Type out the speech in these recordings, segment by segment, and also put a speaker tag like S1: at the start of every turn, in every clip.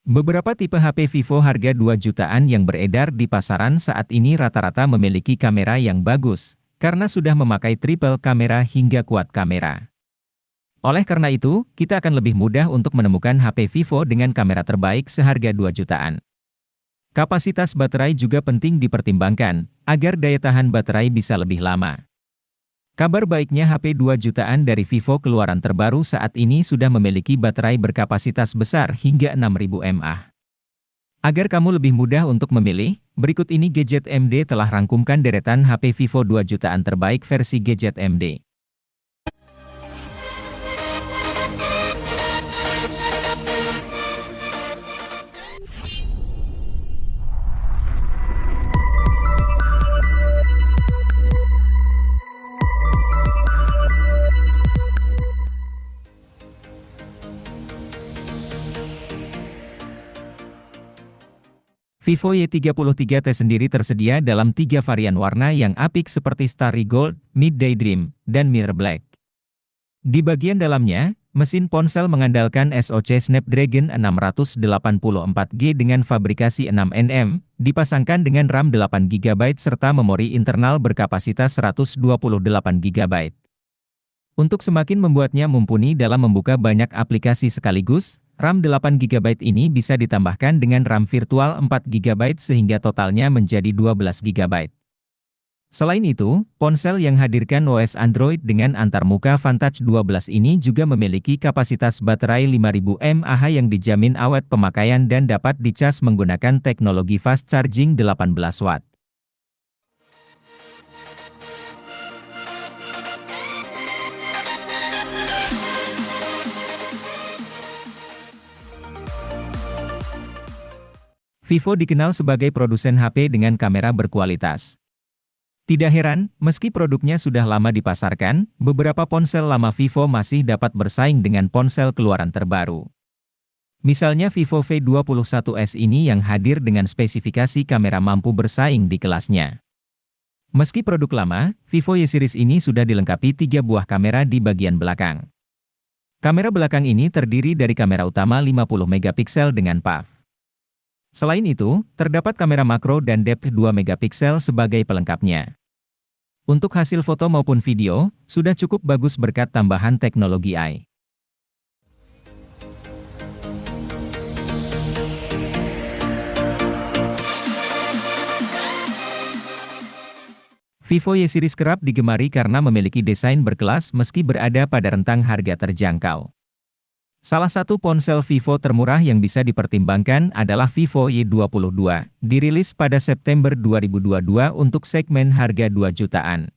S1: Beberapa tipe HP Vivo harga 2 jutaan yang beredar di pasaran saat ini rata-rata memiliki kamera yang bagus, karena sudah memakai triple kamera hingga quad kamera. Oleh karena itu, kita akan lebih mudah untuk menemukan HP Vivo dengan kamera terbaik seharga 2 jutaan. Kapasitas baterai juga penting dipertimbangkan, agar daya tahan baterai bisa lebih lama. Kabar baiknya HP 2 jutaan dari Vivo keluaran terbaru saat ini sudah memiliki baterai berkapasitas besar hingga 6000 mAh. Agar kamu lebih mudah untuk memilih, berikut ini Gadget MD telah rangkumkan deretan HP Vivo 2 jutaan terbaik versi Gadget MD. Vivo Y33T sendiri tersedia dalam 3 varian warna yang apik seperti Starry Gold, Midday Dream, dan Mirror Black. Di bagian dalamnya, mesin ponsel mengandalkan SoC Snapdragon 684G dengan fabrikasi 6nm, dipasangkan dengan RAM 8GB serta memori internal berkapasitas 128GB. Untuk semakin membuatnya mumpuni dalam membuka banyak aplikasi sekaligus, RAM 8GB ini bisa ditambahkan dengan RAM virtual 4GB sehingga totalnya menjadi 12GB. Selain itu, ponsel yang hadirkan OS Android dengan antarmuka Vantage 12 ini juga memiliki kapasitas baterai 5000 mAh yang dijamin awet pemakaian dan dapat dicas menggunakan teknologi fast charging 18 watt. Vivo dikenal sebagai produsen HP dengan kamera berkualitas. Tidak heran, meski produknya sudah lama dipasarkan, beberapa ponsel lama Vivo masih dapat bersaing dengan ponsel keluaran terbaru. Misalnya Vivo V21s ini yang hadir dengan spesifikasi kamera mampu bersaing di kelasnya. Meski produk lama, Vivo Y series ini sudah dilengkapi 3 buah kamera di bagian belakang. Kamera belakang ini terdiri dari kamera utama 50MP dengan PAF. Selain itu, terdapat kamera makro dan depth 2MP sebagai pelengkapnya. Untuk hasil foto maupun video, sudah cukup bagus berkat tambahan teknologi AI. Vivo Y series kerap digemari karena memiliki desain berkelas meski berada pada rentang harga terjangkau. Salah satu ponsel Vivo termurah yang bisa dipertimbangkan adalah Vivo Y22, dirilis pada September 2022 untuk segmen harga 2 jutaan.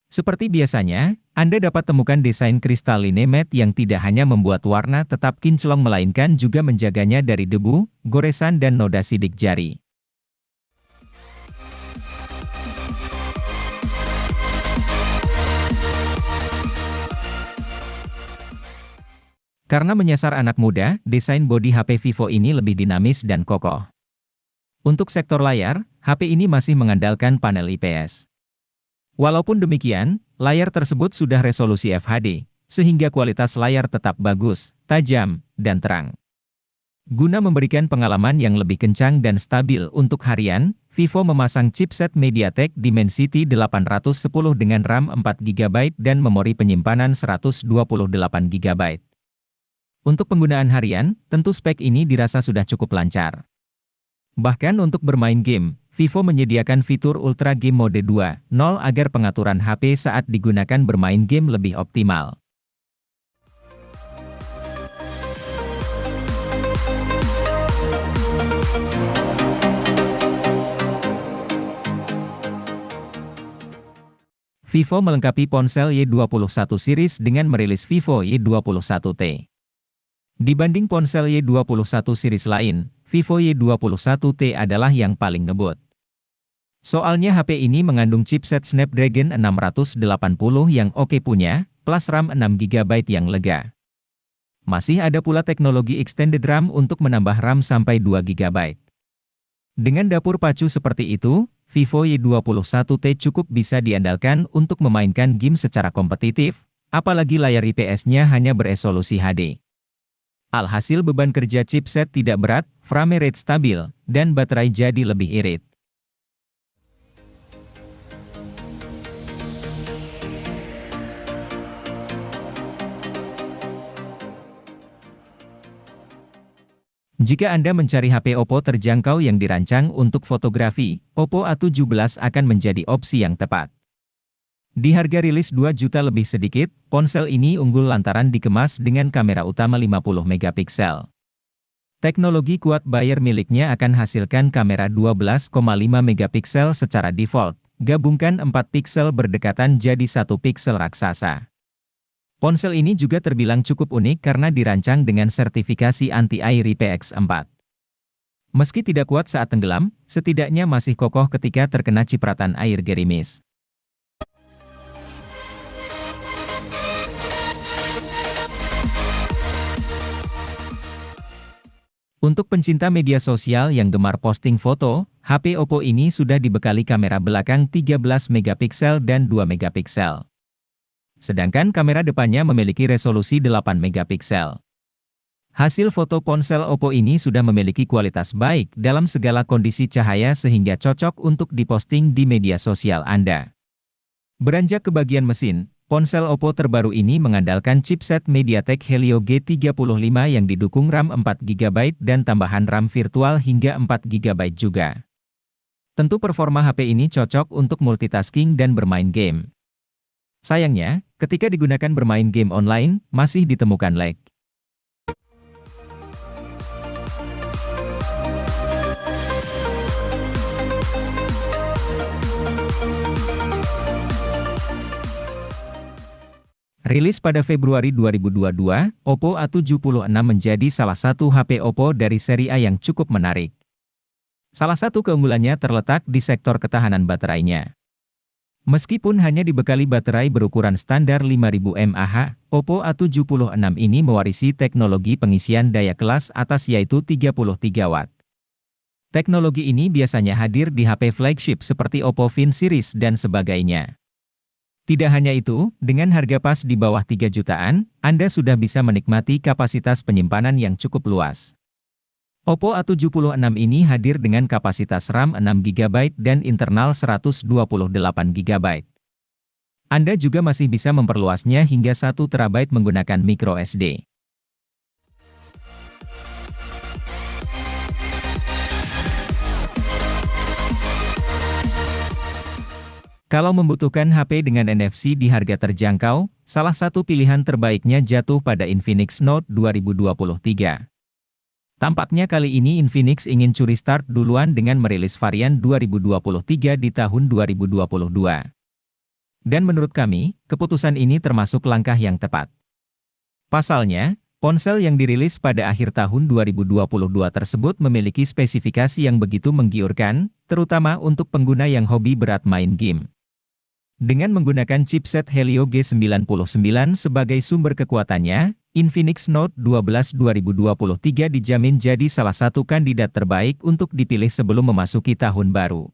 S1: Seperti biasanya, Anda dapat temukan desain kristaline matte yang tidak hanya membuat warna tetap kinclong melainkan juga menjaganya dari debu, goresan dan noda sidik jari. Karena menyasar anak muda, desain bodi HP Vivo ini lebih dinamis dan kokoh. Untuk sektor layar, HP ini masih mengandalkan panel IPS. Walaupun demikian, layar tersebut sudah resolusi FHD, sehingga kualitas layar tetap bagus, tajam, dan terang. Guna memberikan pengalaman yang lebih kencang dan stabil untuk harian, Vivo memasang chipset MediaTek Dimensity 810 dengan RAM 4GB dan memori penyimpanan 128GB. Untuk penggunaan harian, tentu spek ini dirasa sudah cukup lancar. Bahkan untuk bermain game, Vivo menyediakan fitur Ultra Game Mode 2.0 agar pengaturan HP saat digunakan bermain game lebih optimal. Vivo melengkapi ponsel Y21 series dengan merilis Vivo Y21T. Dibanding ponsel Y21 series lain, Vivo Y21T adalah yang paling ngebut. Soalnya HP ini mengandung chipset Snapdragon 680 yang oke punya, plus RAM 6GB yang lega. Masih ada pula teknologi extended RAM untuk menambah RAM sampai 2GB. Dengan dapur pacu seperti itu, Vivo Y21T cukup bisa diandalkan untuk memainkan game secara kompetitif, apalagi layar IPS-nya hanya beresolusi HD. Alhasil beban kerja chipset tidak berat, frame rate stabil, dan baterai jadi lebih irit. Jika Anda mencari HP Oppo terjangkau yang dirancang untuk fotografi, Oppo A17 akan menjadi opsi yang tepat. Di harga rilis 2 juta lebih sedikit, ponsel ini unggul lantaran dikemas dengan kamera utama 50 megapiksel. Teknologi quad Bayer miliknya akan hasilkan kamera 12,5 megapiksel secara default, gabungkan 4 piksel berdekatan jadi 1 piksel raksasa. Ponsel ini juga terbilang cukup unik karena dirancang dengan sertifikasi anti-air IPX4. Meski tidak kuat saat tenggelam, setidaknya masih kokoh ketika terkena cipratan air gerimis. Untuk pencinta media sosial yang gemar posting foto, HP Oppo ini sudah dibekali kamera belakang 13 megapiksel dan 2 megapiksel. Sedangkan kamera depannya memiliki resolusi 8 megapiksel. Hasil foto ponsel Oppo ini sudah memiliki kualitas baik dalam segala kondisi cahaya sehingga cocok untuk diposting di media sosial Anda. Beranjak ke bagian mesin, ponsel Oppo terbaru ini mengandalkan chipset MediaTek Helio G35 yang didukung RAM 4GB dan tambahan RAM virtual hingga 4GB juga. Tentu performa HP ini cocok untuk multitasking dan bermain game. Sayangnya, ketika digunakan bermain game online, masih ditemukan lag. Rilis pada Februari 2022, Oppo A76 menjadi salah satu HP Oppo dari seri A yang cukup menarik. Salah satu keunggulannya terletak di sektor ketahanan baterainya. Meskipun hanya dibekali baterai berukuran standar 5000 mAh, Oppo A76 ini mewarisi teknologi pengisian daya kelas atas yaitu 33 Watt. Teknologi ini biasanya hadir di HP flagship seperti Oppo Find series dan sebagainya. Tidak hanya itu, dengan harga pas di bawah 3 jutaan, Anda sudah bisa menikmati kapasitas penyimpanan yang cukup luas. Oppo A76 ini hadir dengan kapasitas RAM 6GB dan internal 128GB. Anda juga masih bisa memperluasnya hingga 1 TB menggunakan microSD. Kalau membutuhkan HP dengan NFC di harga terjangkau, salah satu pilihan terbaiknya jatuh pada Infinix Note 2023. Tampaknya kali ini Infinix ingin curi start duluan dengan merilis varian 2023 di tahun 2022. Dan menurut kami, keputusan ini termasuk langkah yang tepat. Pasalnya, ponsel yang dirilis pada akhir tahun 2022 tersebut memiliki spesifikasi yang begitu menggiurkan, terutama untuk pengguna yang hobi berat main game. Dengan menggunakan chipset Helio G99 sebagai sumber kekuatannya, Infinix Note 12 2023 dijamin jadi salah satu kandidat terbaik untuk dipilih sebelum memasuki tahun baru.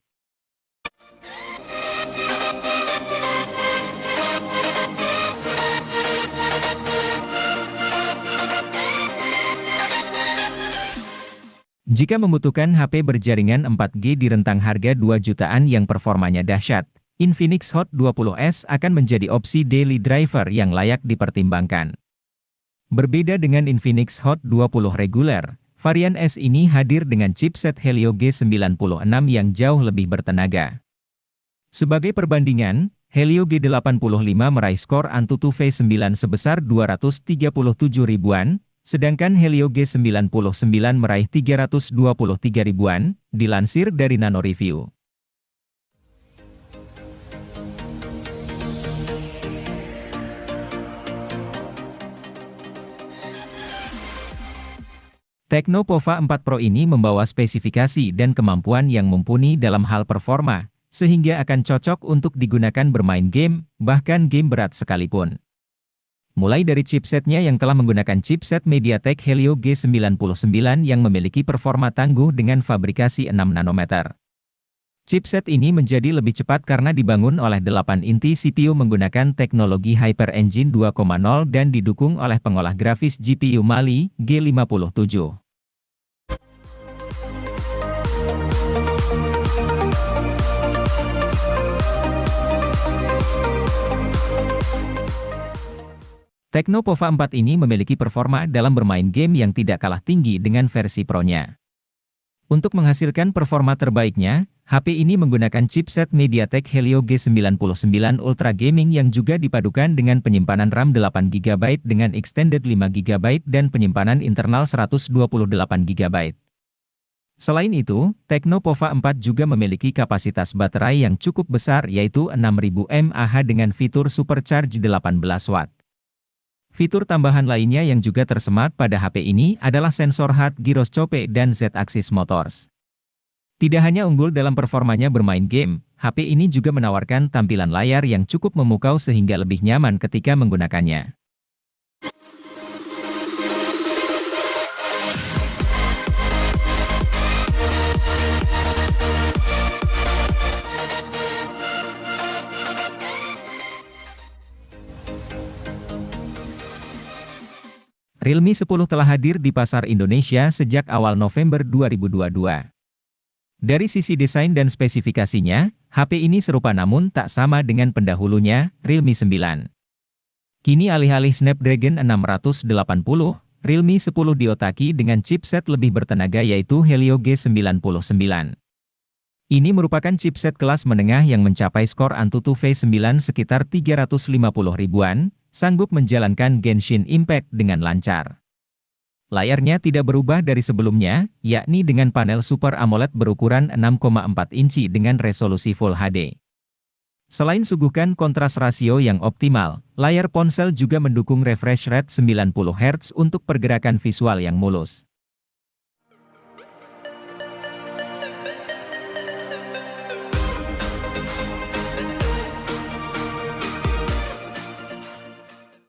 S1: Jika membutuhkan HP berjaringan 4G di rentang harga 2 jutaan yang performanya dahsyat, Infinix Hot 20S akan menjadi opsi daily driver yang layak dipertimbangkan. Berbeda dengan Infinix Hot 20 reguler, varian S ini hadir dengan chipset Helio G96 yang jauh lebih bertenaga. Sebagai perbandingan, Helio G85 meraih skor Antutu V9 sebesar 237 ribuan, sedangkan Helio G99 meraih 323 ribuan, dilansir dari Nano Review. Tecno Pova 4 Pro ini membawa spesifikasi dan kemampuan yang mumpuni dalam hal performa, sehingga akan cocok untuk digunakan bermain game, bahkan game berat sekalipun. Mulai dari chipsetnya yang telah menggunakan chipset MediaTek Helio G99 yang memiliki performa tangguh dengan fabrikasi 6 nanometer. Chipset ini menjadi lebih cepat karena dibangun oleh 8 inti CPU menggunakan teknologi Hyper Engine 2.0 dan didukung oleh pengolah grafis GPU Mali G57. Tecno Pova 4 ini memiliki performa dalam bermain game yang tidak kalah tinggi dengan versi Pro-nya. Untuk menghasilkan performa terbaiknya, HP ini menggunakan chipset MediaTek Helio G99 Ultra Gaming yang juga dipadukan dengan penyimpanan RAM 8GB dengan extended 5GB dan penyimpanan internal 128GB. Selain itu, Tecno Pova 4 juga memiliki kapasitas baterai yang cukup besar yaitu 6000 mAh dengan fitur Supercharge 18 Watt. Fitur tambahan lainnya yang juga tersemat pada HP ini adalah sensor hard gyroscope dan Z-axis motors. Tidak hanya unggul dalam performanya bermain game, HP ini juga menawarkan tampilan layar yang cukup memukau sehingga lebih nyaman ketika menggunakannya. Realme 10 telah hadir di pasar Indonesia sejak awal November 2022. Dari sisi desain dan spesifikasinya, HP ini serupa namun tak sama dengan pendahulunya, Realme 9. Kini alih-alih Snapdragon 680, Realme 10 diotaki dengan chipset lebih bertenaga yaitu Helio G99. Ini merupakan chipset kelas menengah yang mencapai skor Antutu V9 sekitar 350 ribuan, sanggup menjalankan Genshin Impact dengan lancar. Layarnya tidak berubah dari sebelumnya, yakni dengan panel Super AMOLED berukuran 6,4 inci dengan resolusi Full HD. Selain suguhkan kontras rasio yang optimal, layar ponsel juga mendukung refresh rate 90 Hz untuk pergerakan visual yang mulus.